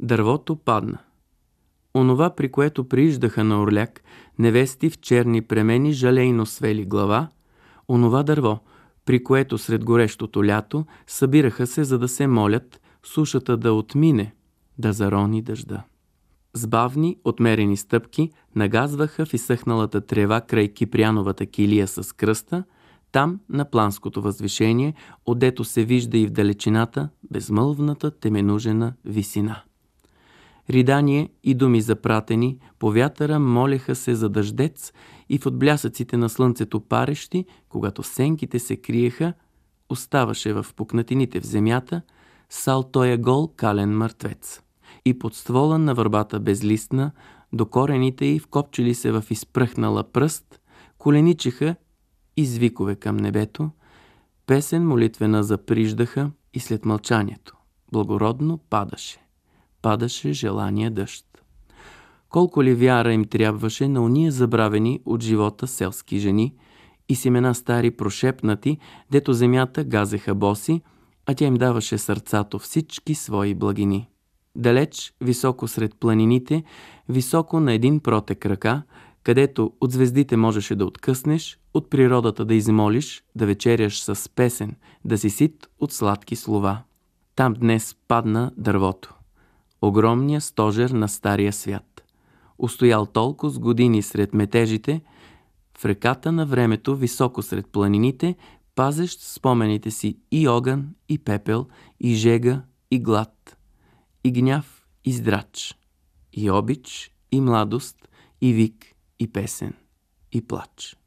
Дървото падна. Онова, при което прииждаха на Орляк невести в черни премени жалейно свели глава, онова дърво, при което сред горещото лято събираха се, за да се молят сушата да отмине, да зарони дъжда. С бавни, отмерени стъпки нагазваха в изсъхналата трева край Кипряновата килия с кръста, там на планското възвишение, отдето се вижда и в далечината безмълвната теменужена висина. Ридание и думи запратени по вятъра молеха се за дъждец и в отблясъците на слънцето парещи, когато сенките се криеха, оставаше в пукнатините в земята сал тоя гол кален мъртвец. И под ствола на върбата безлистна, до корените й вкопчили се в изпръхнала пръст, коленичеха извикове към небето, песен молитвена заприждаха и след мълчанието благородно падаше желания дъжд. Колко ли вяра им трябваше на уния забравени от живота селски жени и семена стари прошепнати, дето земята газеха боси, а тя им даваше сърцато всички свои благини. Далеч, високо сред планините, високо на един протек ръка, където от звездите можеше да откъснеш, от природата да измолиш, да вечеряш с песен, да си сит от сладки слова. Там днес падна дървото. Огромния стожер на стария свят. Устоял толкова с години сред метежите, в реката на времето, високо сред планините, пазещ спомените си и огън, и пепел, и жега, и глад, и гняв, и здрач, и обич, и младост, и вик, и песен, и плач.